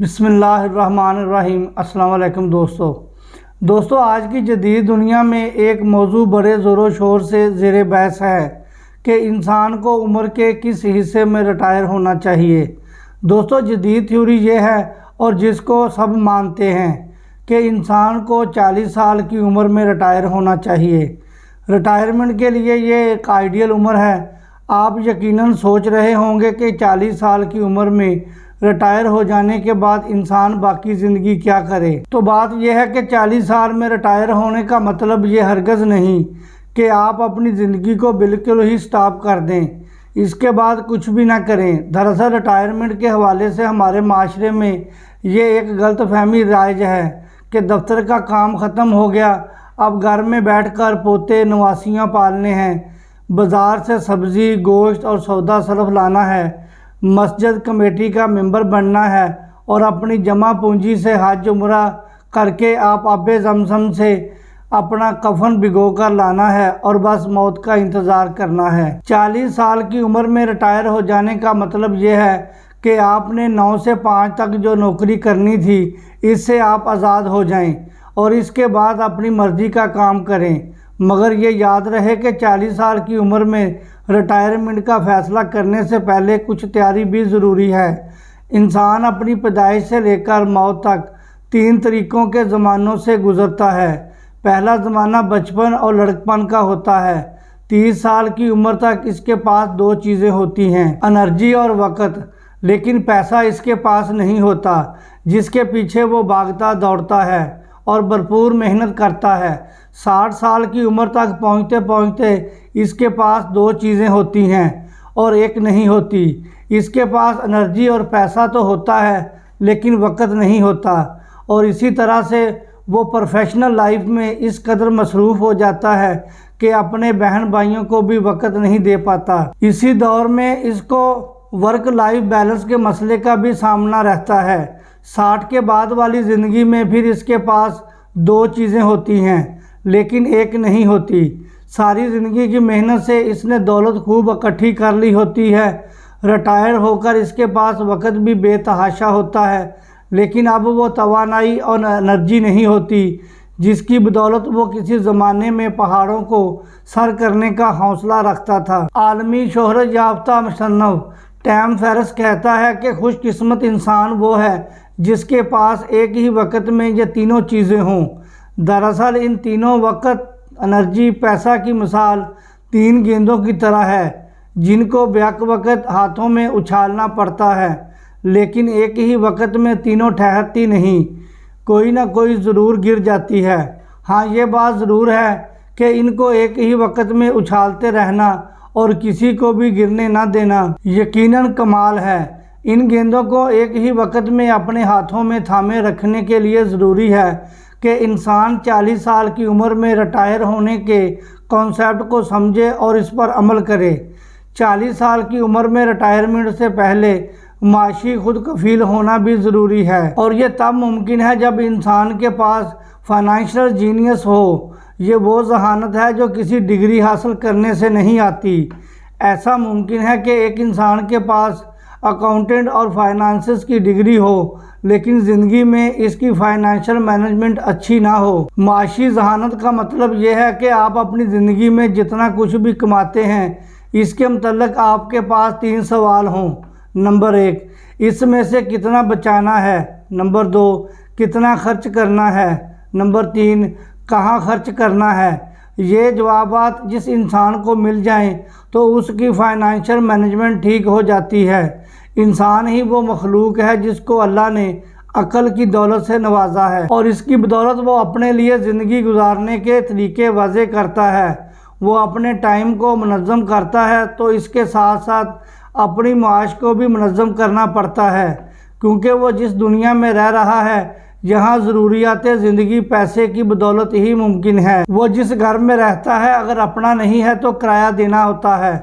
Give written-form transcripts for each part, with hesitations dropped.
بسم اللہ الرحمن الرحیم۔ السلام علیکم دوستو آج کی جدید دنیا میں ایک موضوع بڑے زور و شور سے زیر بحث ہے کہ انسان کو عمر کے کس حصے میں ریٹائر ہونا چاہیے۔ دوستو جدید تھیوری یہ ہے اور جس کو سب مانتے ہیں کہ انسان کو 40 سال کی عمر میں ریٹائر ہونا چاہیے۔ ریٹائرمنٹ کے لیے یہ ایک آئیڈیل عمر ہے۔ آپ یقیناً سوچ رہے ہوں گے کہ 40 سال کی عمر میں ریٹائر ہو جانے کے بعد انسان باقی زندگی کیا کرے۔ تو بات یہ ہے کہ 40 سال میں ریٹائر ہونے کا مطلب یہ ہرگز نہیں کہ آپ اپنی زندگی کو بالکل ہی سٹاپ کر دیں، اس کے بعد کچھ بھی نہ کریں۔ دراصل ریٹائرمنٹ کے حوالے سے ہمارے معاشرے میں یہ ایک غلط فہمی رائج ہے کہ دفتر کا کام ختم ہو گیا، اب گھر میں بیٹھ کر پوتے نواسیاں پالنے ہیں، بازار سے سبزی گوشت اور سودا سلف لانا ہے، مسجد کمیٹی کا ممبر بننا ہے اور اپنی جمع پونجی سے حج عمرہ کر کے آپ آب زمزم سے اپنا کفن بھگو کر لانا ہے اور بس موت کا انتظار کرنا ہے۔ 40 سال کی عمر میں ریٹائر ہو جانے کا مطلب یہ ہے کہ آپ نے 9 سے 5 تک جو نوکری کرنی تھی اس سے آپ آزاد ہو جائیں اور اس کے بعد اپنی مرضی کا کام کریں۔ مگر یہ یاد رہے کہ 40 سال کی عمر میں ریٹائرمنٹ کا فیصلہ کرنے سے پہلے کچھ تیاری بھی ضروری ہے۔ انسان اپنی پیدائش سے لے کر موت تک 3 طریقوں کے زمانوں سے گزرتا ہے۔ پہلا زمانہ بچپن اور لڑکپن کا ہوتا ہے۔ 30 سال کی عمر تک اس کے پاس 2 چیزیں ہوتی ہیں، انرجی اور وقت، لیکن پیسہ اس کے پاس نہیں ہوتا جس کے پیچھے وہ بھاگتا دوڑتا ہے اور بھرپور محنت کرتا ہے۔ 60 سال کی عمر تک پہنچتے پہنچتے اس کے پاس 2 چیزیں ہوتی ہیں اور ایک نہیں ہوتی۔ اس کے پاس انرجی اور پیسہ تو ہوتا ہے لیکن وقت نہیں ہوتا، اور اسی طرح سے وہ پروفیشنل لائف میں اس قدر مصروف ہو جاتا ہے کہ اپنے بہن بھائیوں کو بھی وقت نہیں دے پاتا۔ اسی دور میں اس کو ورک لائف بیلنس کے مسئلے کا بھی سامنا رہتا ہے۔ 60 کے بعد والی زندگی میں پھر اس کے پاس 2 چیزیں ہوتی ہیں لیکن ایک نہیں ہوتی۔ ساری زندگی کی محنت سے اس نے دولت خوب اکٹھی کر لی ہوتی ہے، ریٹائر ہو کر اس کے پاس وقت بھی بے تحاشا ہوتا ہے لیکن اب وہ توانائی اور انرجی نہیں ہوتی جس کی بدولت وہ کسی زمانے میں پہاڑوں کو سر کرنے کا حوصلہ رکھتا تھا۔ عالمی شہرت یافتہ مصنف ٹیم فیرس کہتا ہے کہ خوش قسمت انسان وہ ہے جس کے پاس ایک ہی وقت میں یہ تینوں چیزیں ہوں۔ دراصل ان تینوں وقت، انرجی، پیسہ کی مثال 3 گیندوں کی طرح ہے جن کو بیک وقت ہاتھوں میں اچھالنا پڑتا ہے، لیکن ایک ہی وقت میں تینوں ٹھہرتی نہیں، کوئی نہ کوئی ضرور گر جاتی ہے۔ ہاں یہ بات ضرور ہے کہ ان کو ایک ہی وقت میں اچھالتے رہنا اور کسی کو بھی گرنے نہ دینا یقیناً کمال ہے۔ ان گیندوں کو ایک ہی وقت میں اپنے ہاتھوں میں تھامے رکھنے کے لیے ضروری ہے کہ انسان 40 سال کی عمر میں ریٹائر ہونے کے کانسیپٹ کو سمجھے اور اس پر عمل کرے۔ 40 سال کی عمر میں ریٹائرمنٹ سے پہلے معاشی خود کفیل ہونا بھی ضروری ہے، اور یہ تب ممکن ہے جب انسان کے پاس فائنینشیل جینیس ہو۔ یہ وہ ذہانت ہے جو کسی ڈگری حاصل کرنے سے نہیں آتی۔ ایسا ممکن ہے کہ ایک انسان کے پاس اکاؤنٹنٹ اور فائنانسز کی ڈگری ہو لیکن زندگی میں اس کی فائنینشیل مینجمنٹ اچھی نہ ہو۔ معاشی ذہانت کا مطلب یہ ہے کہ آپ اپنی زندگی میں جتنا کچھ بھی کماتے ہیں اس کے متعلق آپ کے پاس 3 سوال ہوں۔ نمبر 1، اس میں سے کتنا بچانا ہے؟ نمبر 2، کتنا خرچ کرنا ہے؟ نمبر 3، کہاں خرچ کرنا ہے؟ یہ جوابات جس انسان کو مل جائیں تو اس کی فائنینشیل مینجمنٹ ٹھیک ہو جاتی ہے۔ انسان ہی وہ مخلوق ہے جس کو اللہ نے عقل کی دولت سے نوازا ہے اور اس کی بدولت وہ اپنے لیے زندگی گزارنے کے طریقے واضح کرتا ہے۔ وہ اپنے ٹائم کو منظم کرتا ہے تو اس کے ساتھ ساتھ اپنی معاش کو بھی منظم کرنا پڑتا ہے، کیونکہ وہ جس دنیا میں رہ رہا ہے یہاں ضروریات زندگی پیسے کی بدولت ہی ممکن ہے۔ وہ جس گھر میں رہتا ہے اگر اپنا نہیں ہے تو کرایہ دینا ہوتا ہے۔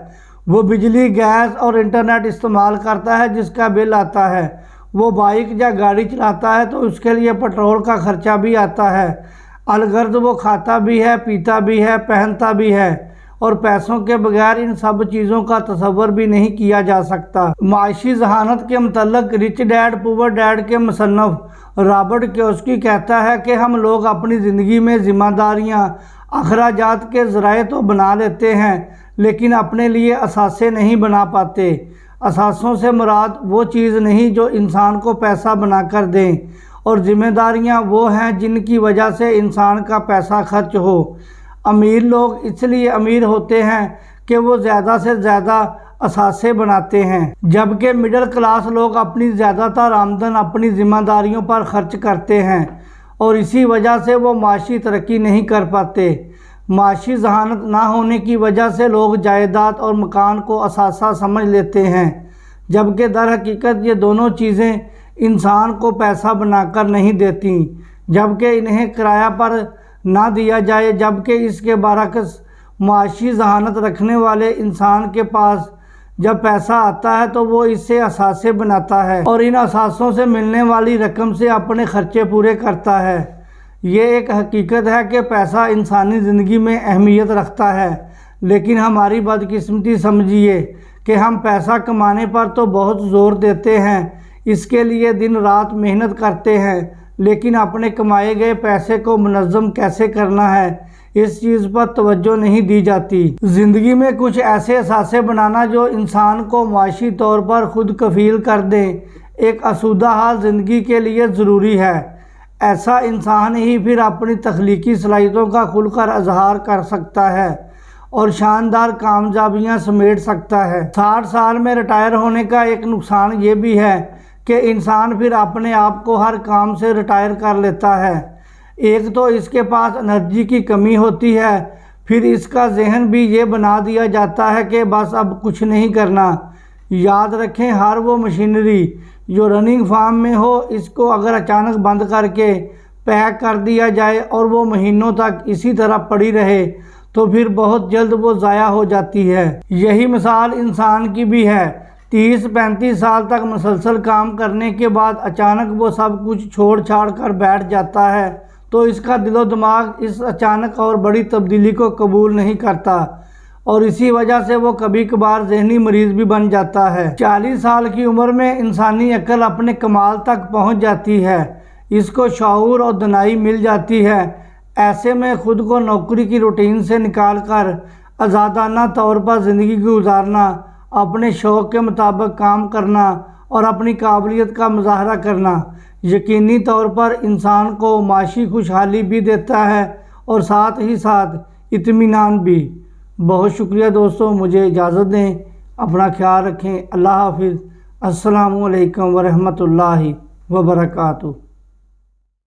وہ بجلی، گیس اور انٹرنیٹ استعمال کرتا ہے جس کا بل آتا ہے۔ وہ بائک یا گاڑی چلاتا ہے تو اس کے لیے پیٹرول کا خرچہ بھی آتا ہے۔ الغرض وہ کھاتا بھی ہے، پیتا بھی ہے، پہنتا بھی ہے اور پیسوں کے بغیر ان سب چیزوں کا تصور بھی نہیں کیا جا سکتا۔ معاشی ذہانت کے متعلق رچ ڈیڈ پور ڈیڈ کے مصنف رابرٹ کیوسکی کہتا ہے کہ ہم لوگ اپنی زندگی میں ذمہ داریاں، اخراجات کے ذرائع تو بنا لیتے ہیں لیکن اپنے لیے اثاثے نہیں بنا پاتے۔ اثاثوں سے مراد وہ چیز نہیں جو انسان کو پیسہ بنا کر دیں، اور ذمہ داریاں وہ ہیں جن کی وجہ سے انسان کا پیسہ خرچ ہو۔ امیر لوگ اس لیے امیر ہوتے ہیں کہ وہ زیادہ سے زیادہ اثاثے بناتے ہیں، جبکہ مڈل کلاس لوگ اپنی زیادہ تر آمدن اپنی ذمہ داریوں پر خرچ کرتے ہیں، اور اسی وجہ سے وہ معاشی ترقی نہیں کر پاتے۔ معاشی ذہانت نہ ہونے کی وجہ سے لوگ جائیداد اور مکان کو اثاثہ سمجھ لیتے ہیں، جبکہ در حقیقت یہ دونوں چیزیں انسان کو پیسہ بنا کر نہیں دیتی، جبکہ انہیں کرایہ پر نہ دیا جائے، جبکہ اس کے برعکس معاشی ذہانت رکھنے والے انسان کے پاس جب پیسہ آتا ہے تو وہ اس سے اثاثے بناتا ہے اور ان اثاثوں سے ملنے والی رقم سے اپنے خرچے پورے کرتا ہے۔ یہ ایک حقیقت ہے کہ پیسہ انسانی زندگی میں اہمیت رکھتا ہے، لیکن ہماری بدقسمتی سمجھیے کہ ہم پیسہ کمانے پر تو بہت زور دیتے ہیں، اس کے لیے دن رات محنت کرتے ہیں، لیکن اپنے کمائے گئے پیسے کو منظم کیسے کرنا ہے اس چیز پر توجہ نہیں دی جاتی۔ زندگی میں کچھ ایسے اثاثے بنانا جو انسان کو معاشی طور پر خود کفیل کر دیں ایک آسودہ حال زندگی کے لیے ضروری ہے۔ ایسا انسان ہی پھر اپنی تخلیقی صلاحیتوں کا کھل کر اظہار کر سکتا ہے اور شاندار کامیابیاں سمیٹ سکتا ہے۔ 60 سال میں ریٹائر ہونے کا ایک نقصان یہ بھی ہے کہ انسان پھر اپنے آپ کو ہر کام سے ریٹائر کر لیتا ہے۔ ایک تو اس کے پاس انرجی کی کمی ہوتی ہے، پھر اس کا ذہن بھی یہ بنا دیا جاتا ہے کہ بس اب کچھ نہیں کرنا۔ یاد رکھیں، ہر وہ مشینری جو رننگ فارم میں ہو، اس کو اگر اچانک بند کر کے پیک کر دیا جائے اور وہ مہینوں تک اسی طرح پڑی رہے تو پھر بہت جلد وہ ضائع ہو جاتی ہے۔ یہی مثال انسان کی بھی ہے۔ 30-35 سال تک مسلسل کام کرنے کے بعد اچانک وہ سب کچھ چھوڑ چھاڑ کر بیٹھ جاتا ہے تو اس کا دل و دماغ اس اچانک اور بڑی تبدیلی کو قبول نہیں کرتا، اور اسی وجہ سے وہ کبھی کبھار ذہنی مریض بھی بن جاتا ہے۔ 40 سال کی عمر میں انسانی عقل اپنے کمال تک پہنچ جاتی ہے، اس کو شعور اور دانائی مل جاتی ہے۔ ایسے میں خود کو نوکری کی روٹین سے نکال کر آزادانہ طور پر زندگی گزارنا، اپنے شوق کے مطابق کام کرنا اور اپنی قابلیت کا مظاہرہ کرنا یقینی طور پر انسان کو معاشی خوشحالی بھی دیتا ہے اور ساتھ ہی ساتھ اطمینان بھی۔ بہت شکریہ دوستوں، مجھے اجازت دیں، اپنا خیال رکھیں۔ اللہ حافظ۔ السلام علیکم ورحمۃ اللہ وبرکاتہ۔